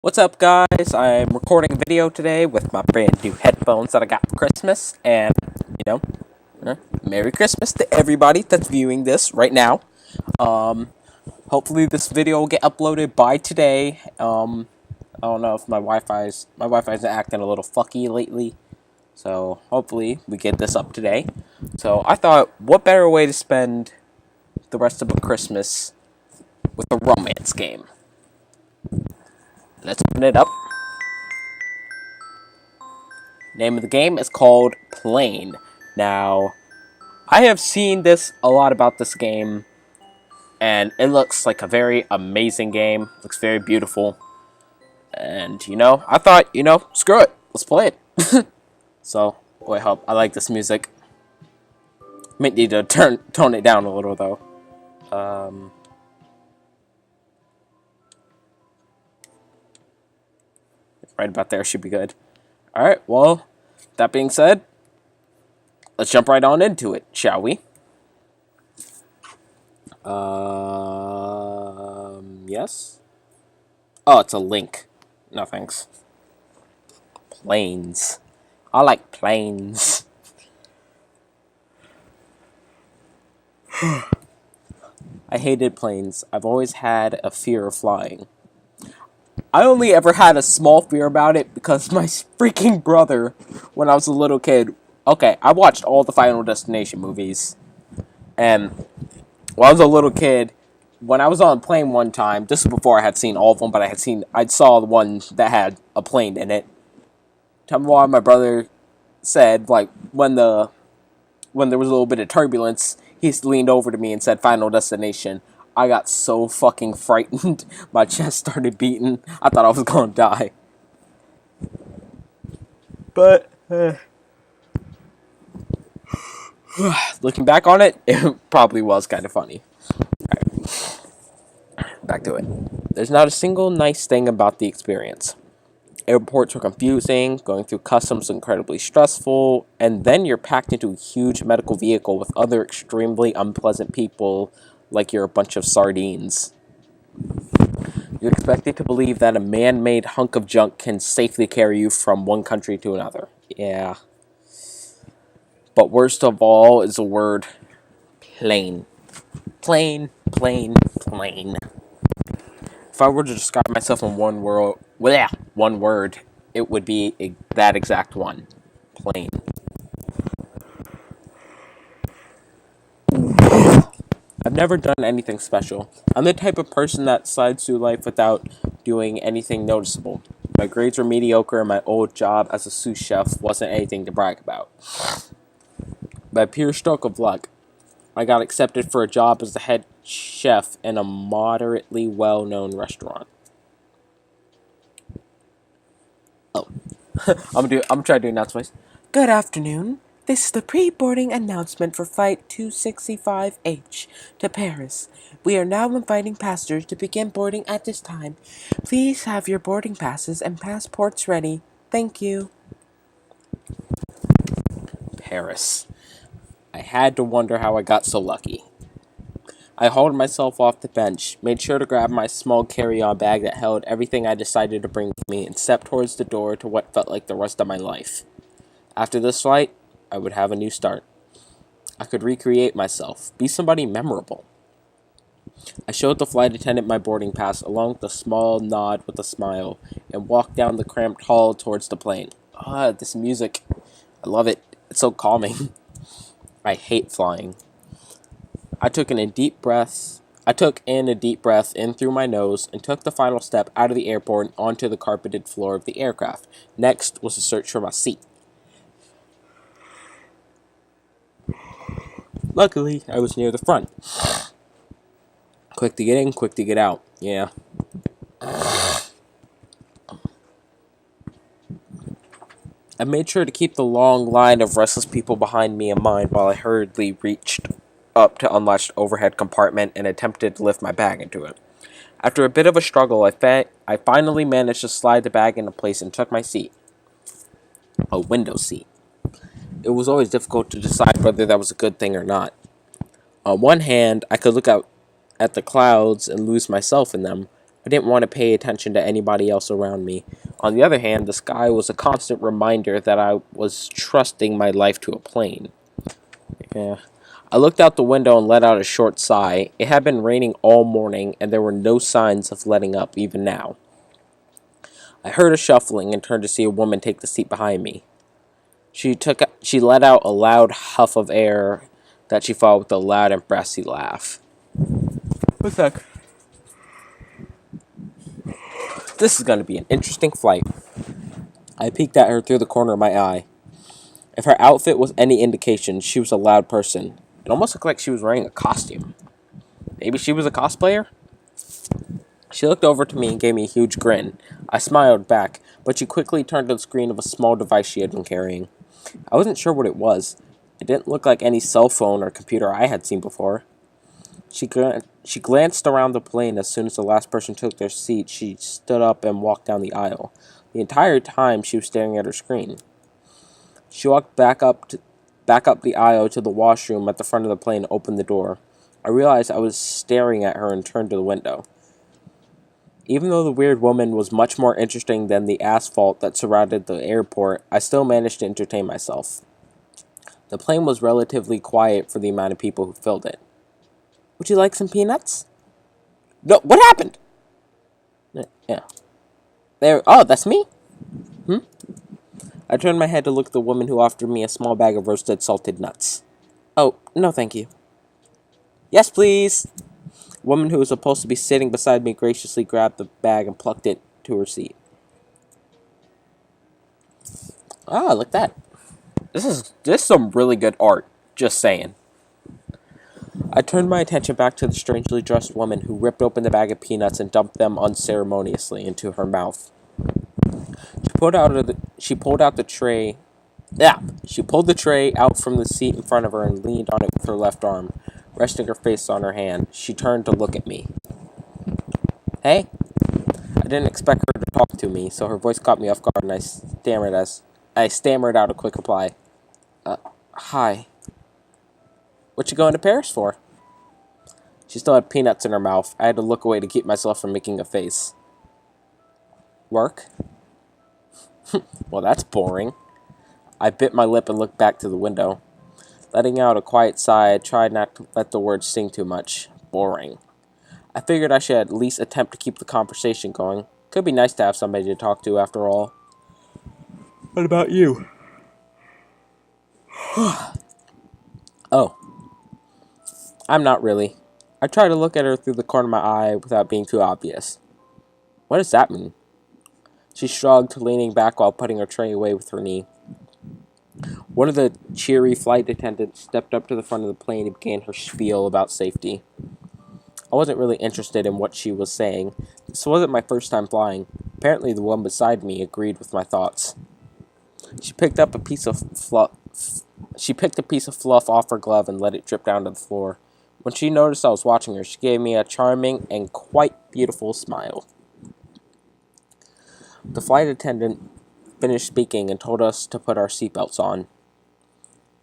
What's up, guys? I'm recording a video today with my brand new headphones that I got for Christmas, and Merry Christmas to everybody that's viewing this right now. Hopefully this video will get uploaded by today. I don't know if my Wi-Fi's acting a little fucky lately, so hopefully we get this up today. So I thought, what better way to spend the rest of a Christmas with a romance game? Let's open it up. Name of the game is called Plane. Now, I have seen a lot about this game, and it looks like a very amazing game. Looks very beautiful. And, I thought, screw it. Let's play it. So, boy, I like this music. Might need to tone it down a little, though. Right about there should be good. Alright, well, that being said, let's jump right on into it, shall we? Yes? Oh, it's a link. No thanks. Planes. I like planes. I hated planes. I've always had a fear of flying. I only ever had a small fear about it because my freaking brother, when I was a little kid, okay, I watched all the Final Destination movies, and when I was a little kid, when I was on a plane one time, this was before I had seen all of them, but I saw the one that had a plane in it. Tell me why my brother said, like, when there was a little bit of turbulence, he leaned over to me and said, "Final Destination." I got so fucking frightened. My chest started beating. I thought I was gonna die. But, looking back on it, it probably was kind of funny. Alright. Back to it. There's not a single nice thing about the experience. Airports were confusing, going through customs incredibly stressful, and then you're packed into a huge medical vehicle with other extremely unpleasant people like you're a bunch of sardines. You're expected to believe that a man-made hunk of junk can safely carry you from one country to another. Yeah. But worst of all is the word plane. Plane, plane, plane. If I were to describe myself in one word, it would be that exact one. Plane. I've never done anything special. I'm the type of person that slides through life without doing anything noticeable. My grades were mediocre and my old job as a sous chef wasn't anything to brag about. By pure stroke of luck, I got accepted for a job as the head chef in a moderately well-known restaurant. Oh. I'm gonna try doing that twice. Good afternoon. This is the pre-boarding announcement for Flight 265H to Paris. We are now inviting passengers to begin boarding at this time. Please have your boarding passes and passports ready. Thank you. Paris. I had to wonder how I got so lucky. I hauled myself off the bench, made sure to grab my small carry-on bag that held everything I decided to bring with me, and stepped towards the door to what felt like the rest of my life. After this flight, I would have a new start. I could recreate myself, be somebody memorable. I showed the flight attendant my boarding pass along with a small nod with a smile, and walked down the cramped hall towards the plane. This music. I love it. It's so calming. I hate flying. I took in a deep breath in through my nose and took the final step out of the airport and onto the carpeted floor of the aircraft. Next was a search for my seat. Luckily, I was near the front. Quick to get in, quick to get out. Yeah. I made sure to keep the long line of restless people behind me in mind while I hurriedly reached up to unlatch the overhead compartment and attempted to lift my bag into it. After a bit of a struggle, I finally managed to slide the bag into place and took my seat. A window seat. It was always difficult to decide whether that was a good thing or not. On one hand, I could look out at the clouds and lose myself in them. I didn't want to pay attention to anybody else around me. On the other hand, the sky was a constant reminder that I was trusting my life to a plane. Yeah. I looked out the window and let out a short sigh. It had been raining all morning, and there were no signs of letting up even now. I heard a shuffling and turned to see a woman take the seat behind me. She let out a loud huff of air that she followed with a loud and brassy laugh. What's that? This is going to be an interesting flight. I peeked at her through the corner of my eye. If her outfit was any indication, she was a loud person. It almost looked like she was wearing a costume. Maybe she was a cosplayer? She looked over to me and gave me a huge grin. I smiled back, but she quickly turned to the screen of a small device she had been carrying. I wasn't sure what it was. It didn't look like any cell phone or computer I had seen before. She glanced around the plane as soon as the last person took their seat. She stood up and walked down the aisle. The entire time she was staring at her screen. She walked back up the aisle to the washroom at the front of the plane and opened the door. I realized I was staring at her and turned to the window. Even though the weird woman was much more interesting than the asphalt that surrounded the airport, I still managed to entertain myself. The plane was relatively quiet for the amount of people who filled it. Would you like some peanuts? No, what happened? Yeah. There. Oh, that's me? I turned my head to look at the woman who offered me a small bag of roasted salted nuts. Oh, no thank you. Yes, please. The woman who was supposed to be sitting beside me graciously grabbed the bag and plucked it to her seat. Ah, look at that. This is some really good art. Just saying. I turned my attention back to the strangely dressed woman who ripped open the bag of peanuts and dumped them unceremoniously into her mouth. She pulled the tray out from the seat in front of her and leaned on it with her left arm, resting her face on her hand. She turned to look at me. Hey? I didn't expect her to talk to me, so her voice caught me off guard and I stammered out a quick reply. Hi. What you going to Paris for? She still had peanuts in her mouth. I had to look away to keep myself from making a face. Work? Well, that's boring. I bit my lip and looked back to the window. Letting out a quiet sigh, I tried not to let the words sting too much. Boring. I figured I should at least attempt to keep the conversation going. Could be nice to have somebody to talk to after all. What about you? Oh. I'm not really. I tried to look at her through the corner of my eye without being too obvious. What does that mean? She shrugged, leaning back while putting her tray away with her knee. One of the cheery flight attendants stepped up to the front of the plane and began her spiel about safety. I wasn't really interested in what she was saying. This wasn't my first time flying. Apparently the one beside me agreed with my thoughts. She picked a piece of fluff off her glove and let it drip down to the floor. When she noticed I was watching her, she gave me a charming and quite beautiful smile. The flight attendant finished speaking and told us to put our seatbelts on.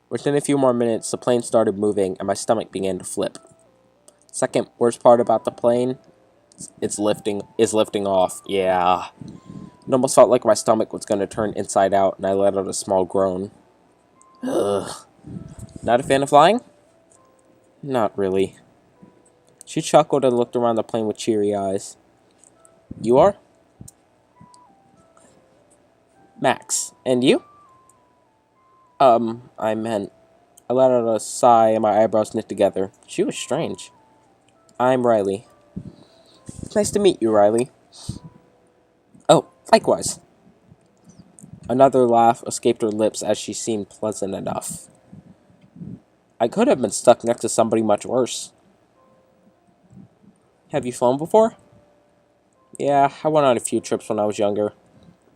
Within a few more minutes, the plane started moving and my stomach began to flip. Second worst part about the plane is lifting off. Yeah. It almost felt like my stomach was going to turn inside out and I let out a small groan. Ugh. Not a fan of flying? Not really. She chuckled and looked around the plane with cheery eyes. You are? Max. And you? I meant... I let out a sigh and my eyebrows knit together. She was strange. I'm Riley. It's nice to meet you, Riley. Oh, likewise. Another laugh escaped her lips as she seemed pleasant enough. I could have been stuck next to somebody much worse. Have you flown before? Yeah, I went on a few trips when I was younger.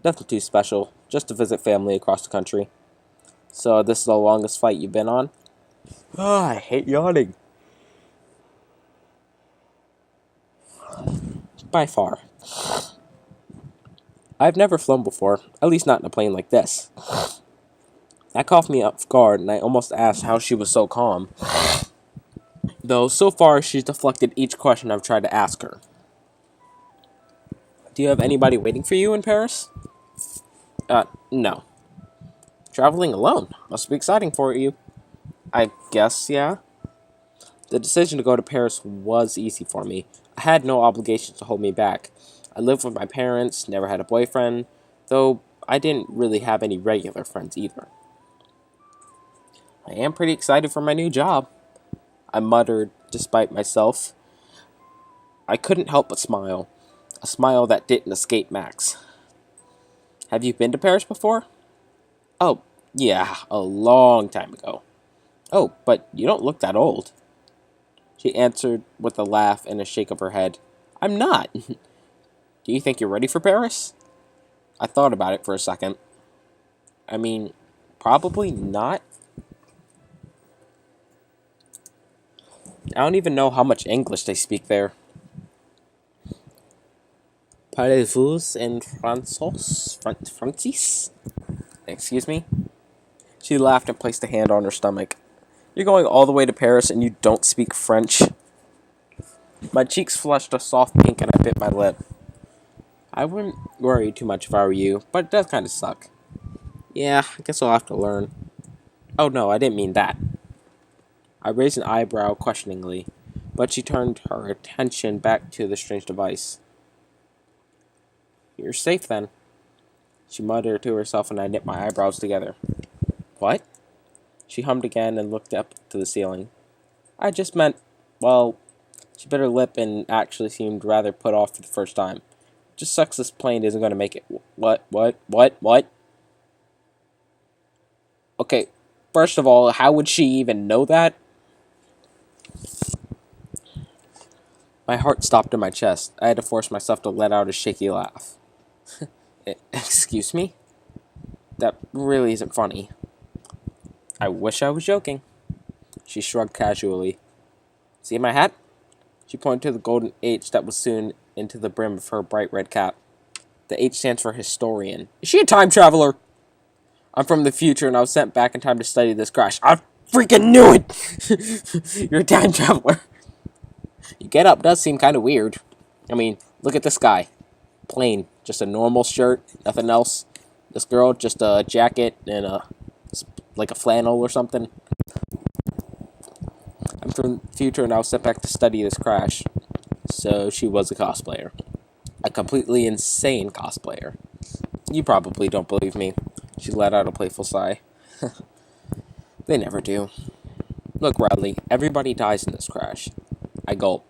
Nothing too special, just to visit family across the country. So this is the longest flight you've been on? I hate yawning. By far. I've never flown before, at least not in a plane like this. That caught me off guard, and I almost asked how she was so calm. Though, so far, she's deflected each question I've tried to ask her. Do you have anybody waiting for you in Paris? No. Traveling alone must be exciting for you. I guess, yeah. The decision to go to Paris was easy for me. I had no obligations to hold me back. I lived with my parents, never had a boyfriend, though I didn't really have any regular friends either. I am pretty excited for my new job, I muttered despite myself. I couldn't help but smile, a smile that didn't escape Max. Have you been to Paris before? Oh, yeah, a long time ago. Oh, but you don't look that old. She answered with a laugh and a shake of her head. I'm not. Do you think you're ready for Paris? I thought about it for a second. I mean, probably not. I don't even know how much English they speak there. Parlez-vous en Francis? Excuse me? She laughed and placed a hand on her stomach. You're going all the way to Paris and you don't speak French? My cheeks flushed a soft pink and I bit my lip. I wouldn't worry too much if I were you, but it does kind of suck. Yeah, I guess I'll have to learn. Oh no, I didn't mean that. I raised an eyebrow questioningly, but she turned her attention back to the strange device. You're safe then, she muttered to herself, and I knit my eyebrows together. What? She hummed again and looked up to the ceiling. I just meant, well, she bit her lip and actually seemed rather put off for the first time. Just sucks this plane isn't going to make it. What? Okay, first of all, how would she even know that? My heart stopped in my chest. I had to force myself to let out a shaky laugh. Excuse me? That really isn't funny. I wish I was joking. She shrugged casually. See my hat? She pointed to the golden H that was sewn into the brim of her bright red cap. The H stands for historian. Is she a time traveler? I'm from the future and I was sent back in time to study this crash. I freaking knew it! You're a time traveler. Your get-up does seem kind of weird. I mean, look at this guy. Plain. Just a normal shirt, nothing else. This girl, just a jacket and like a flannel or something. I'm from the future and I was sent back to study this crash. So she was a cosplayer. A completely insane cosplayer. You probably don't believe me. She let out a playful sigh. They never do. Look, Radley, everybody dies in this crash. I gulp.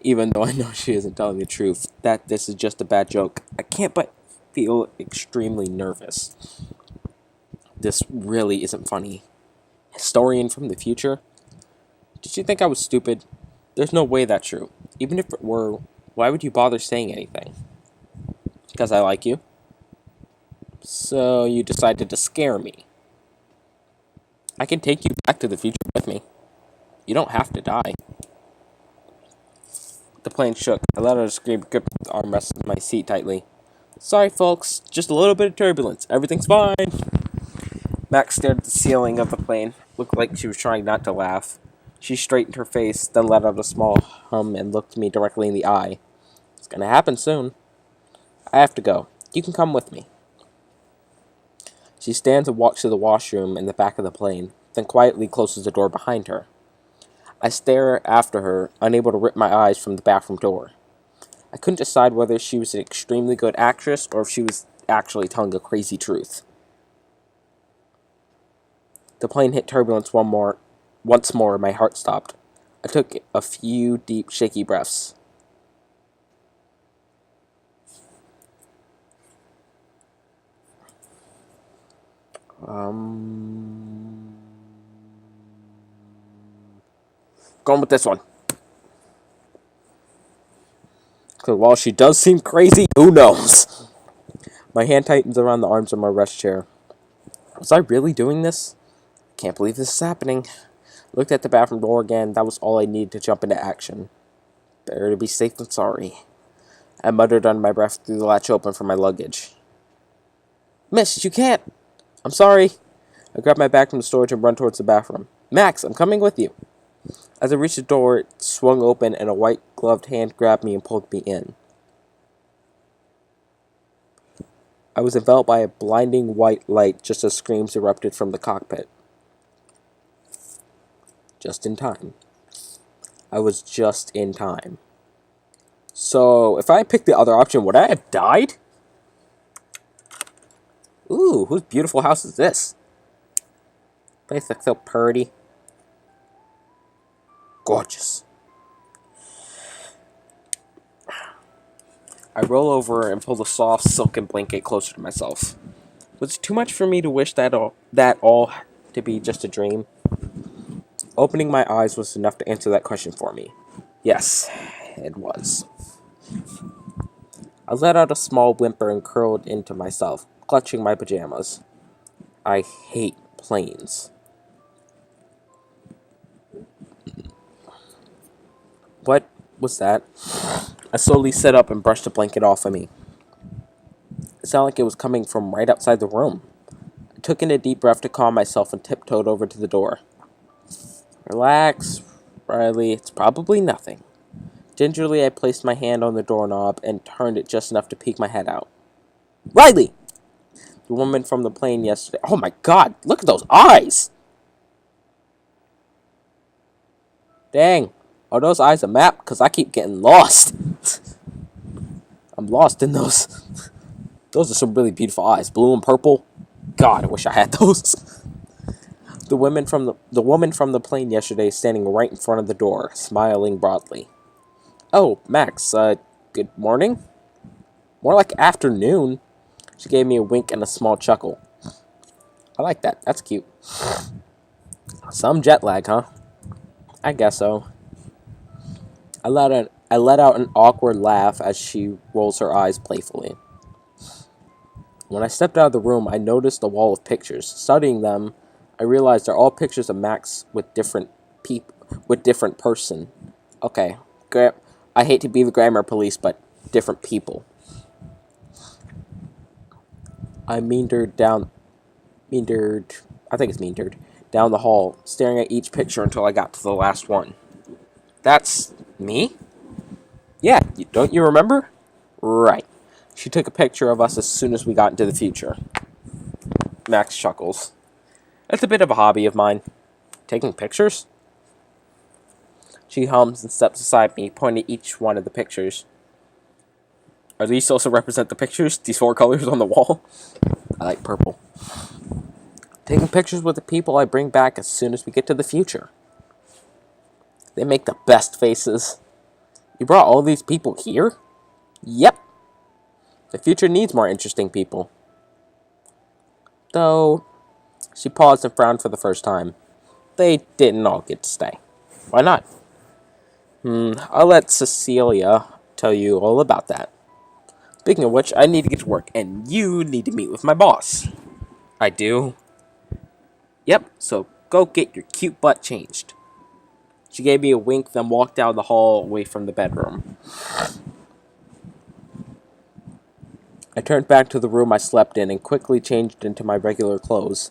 Even though I know she isn't telling the truth, that this is just a bad joke, I can't but feel extremely nervous. This really isn't funny. Historian from the future? Did you think I was stupid? There's no way that's true. Even if it were, why would you bother saying anything? Because I like you? So you decided to scare me. I can take you back to the future with me. You don't have to die. The plane shook. I let out a scream, gripped the armrest of my seat tightly. Sorry, folks. Just a little bit of turbulence. Everything's fine. Max stared at the ceiling of the plane. Looked like she was trying not to laugh. She straightened her face, then let out a small hum and looked me directly in the eye. It's gonna happen soon. I have to go. You can come with me. She stands and walks to the washroom in the back of the plane, then quietly closes the door behind her. I stare after her, unable to rip my eyes from the bathroom door. I couldn't decide whether she was an extremely good actress or if she was actually telling a crazy truth. The plane hit turbulence once more, my heart stopped. I took a few deep, shaky breaths. Going with this one. Because while she does seem crazy, who knows? My hand tightens around the arms of my rest chair. Was I really doing this? Can't believe this is happening. Looked at the bathroom door again. That was all I needed to jump into action. Better to be safe than sorry. I muttered under my breath through the latch open for my luggage. Miss, you can't. I'm sorry. I grabbed my bag from the storage and run towards the bathroom. Max, I'm coming with you. As I reached the door, it swung open and a white-gloved hand grabbed me and pulled me in. I was enveloped by a blinding white light just as screams erupted from the cockpit. Just in time. I was just in time. So, if I had picked the other option, would I have died? Ooh, whose beautiful house is this? Place looks so pretty. Gorgeous. I roll over and pull the soft silken blanket closer to myself. Was it too much for me to wish that all to be just a dream? Opening my eyes was enough to answer that question for me. Yes, it was. I let out a small whimper and curled into myself, clutching my pajamas. I hate planes. What was that? I slowly sat up and brushed the blanket off of me. It sounded like it was coming from right outside the room. I took in a deep breath to calm myself and tiptoed over to the door. Relax, Riley, it's probably nothing. Gingerly, I placed my hand on the doorknob and turned it just enough to peek my head out. Riley! The woman from the plane yesterday. Oh my god, look at those eyes! Dang, are those eyes a map? Because I keep getting lost. I'm lost in those. Those are some really beautiful eyes. Blue and purple. God, I wish I had those. The woman from the plane yesterday is standing right in front of the door, smiling broadly. Oh, Max, good morning? More like afternoon. She gave me a wink and a small chuckle. I like that. That's cute. Some jet lag, huh? I guess so. I let out an awkward laugh as she rolls her eyes playfully. When I stepped out of the room, I noticed a wall of pictures. Studying them, I realized they're all pictures of Max with different person. Okay, I hate to be the grammar police, but different people. I meandered down the hall, staring at each picture until I got to the last one. That's me? Yeah, don't you remember? Right. She took a picture of us as soon as we got into the future. Max chuckles. That's a bit of a hobby of mine. Taking pictures? She hums and steps beside me, pointing at each one of the pictures. Are these also represent the pictures? These 4 colors on the wall? I like purple. Taking pictures with the people I bring back as soon as we get to the future. They make the best faces. You brought all these people here? Yep. The future needs more interesting people. Though, she paused and frowned for the first time. They didn't all get to stay. Why not? I'll let Cecilia tell you all about that. Speaking of which, I need to get to work, and you need to meet with my boss. I do? Yep, so go get your cute butt changed. She gave me a wink, then walked down the hall away from the bedroom. I turned back to the room I slept in and quickly changed into my regular clothes.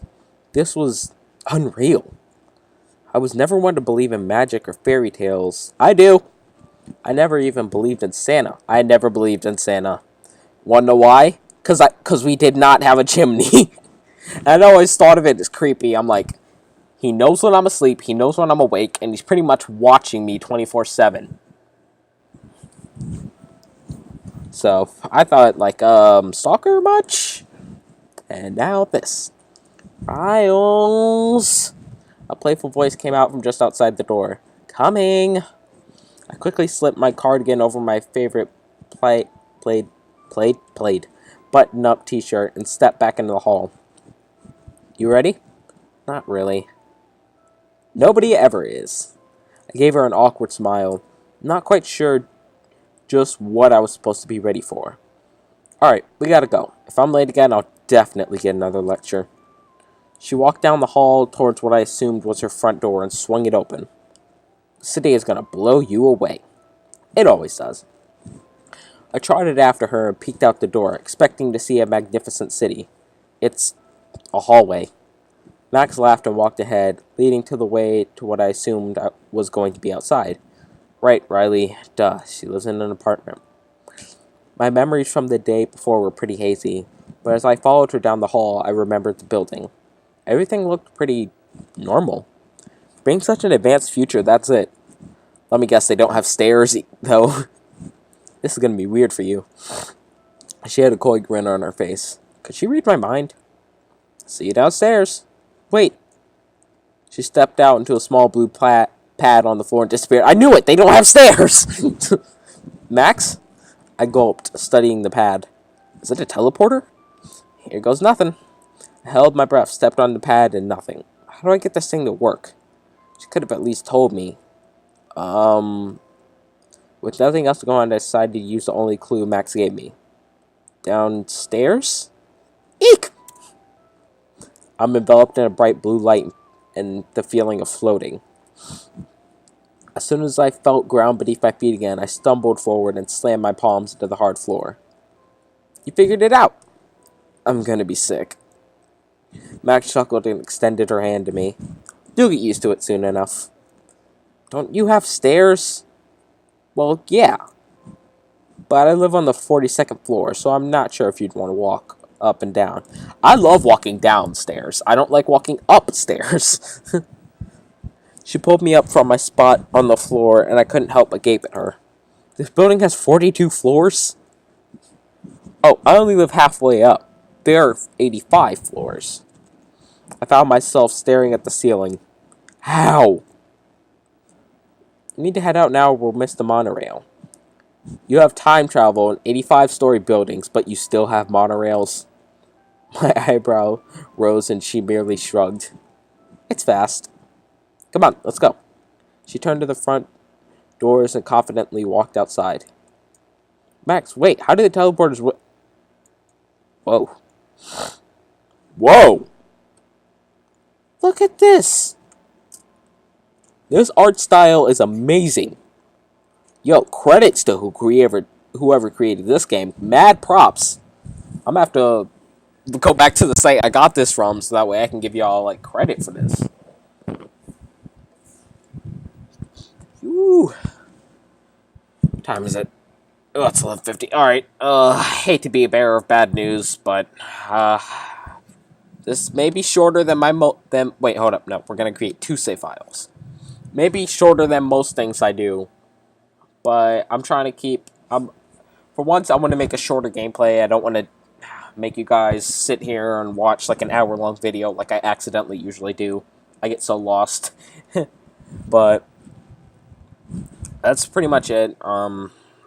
This was unreal. I was never one to believe in magic or fairy tales. I do. I never even believed in Santa. I never believed in Santa. Wanna know why? Cause we did not have a chimney. And I always thought of it as creepy. I'm like, he knows when I'm asleep, he knows when I'm awake, and he's pretty much watching me 24/7. So, I thought, like, stalker much? And now this. Riles. A playful voice came out from just outside the door. Coming. I quickly slipped my cardigan over my favorite played button-up t-shirt and stepped back into the hall. You ready? Not really. Nobody ever is. I gave her an awkward smile, not quite sure just what I was supposed to be ready for. Alright, we gotta go. If I'm late again, I'll definitely get another lecture. She walked down the hall towards what I assumed was her front door and swung it open. The city is gonna blow you away. It always does. I trotted after her and peeked out the door, expecting to see a magnificent city. It's a hallway. Max laughed and walked ahead, leading to the way to what I assumed was going to be outside. Right, Riley. Duh, she lives in an apartment. My memories from the day before were pretty hazy. But as I followed her down the hall, I remembered the building. Everything looked pretty normal. Being such an advanced future, that's it. Let me guess, they don't have stairs, though. This is gonna be weird for you. She had a coy grin on her face. Could she read my mind? See you downstairs. Wait. She stepped out into a small blue pad on the floor and disappeared. I knew it! They don't have stairs! Max? I gulped, studying the pad. Is it a teleporter? Here goes nothing. I held my breath, stepped on the pad, and nothing. How do I get this thing to work? She could have at least told me. With nothing else to go on, I decided to use the only clue Max gave me. Downstairs? Eek! I'm enveloped in a bright blue light and the feeling of floating. As soon as I felt ground beneath my feet again, I stumbled forward and slammed my palms into the hard floor. You figured it out! I'm gonna be sick. Max chuckled and extended her hand to me. You'll get used to it soon enough. Don't you have stairs? Well, yeah. But I live on the 42nd floor, so I'm not sure if you'd want to walk up and down. I love walking downstairs. I don't like walking upstairs. She pulled me up from my spot on the floor, and I couldn't help but gape at her. This building has 42 floors? Oh, I only live halfway up. There are 85 floors. I found myself staring at the ceiling. How? We need to head out now or we'll miss the monorail. You have time travel in 85-story buildings, but you still have monorails? My eyebrow rose and she merely shrugged. It's fast. Come on, let's go. She turned to the front doors and confidently walked outside. Max, wait, how did the teleporters... Whoa. Whoa! Look at this! This art style is amazing. Yo, credits to whoever created this game. Mad props. I'm gonna have to go back to the site I got this from so that way I can give y'all like credit for this. Ooh. What time is it? Oh, it's 11:50. Alright, I hate to be a bearer of bad news, but, this may be shorter than wait, hold up, no, we're gonna create 2 save files. Maybe shorter than most things I do, but I'm trying to keep, for once, I want to make a shorter gameplay. I don't want to make you guys sit here and watch, like, an hour-long video like I accidentally usually do. I get so lost. But that's pretty much it.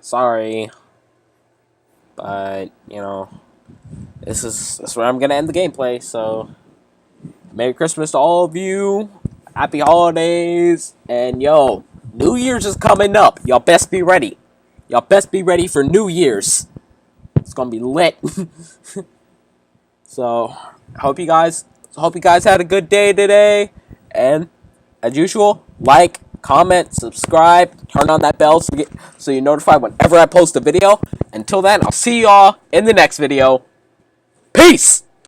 Sorry, but you know, this is where I'm gonna end the gameplay. So, Merry Christmas to all of you, Happy Holidays, and yo, New Year's is coming up. Y'all best be ready. Y'all best be ready for New Year's. It's gonna be lit. So, hope you guys had a good day today, and as usual, like, comment, subscribe, turn on that bell so you're notified whenever I post a video. Until then, I'll see y'all in the next video. Peace!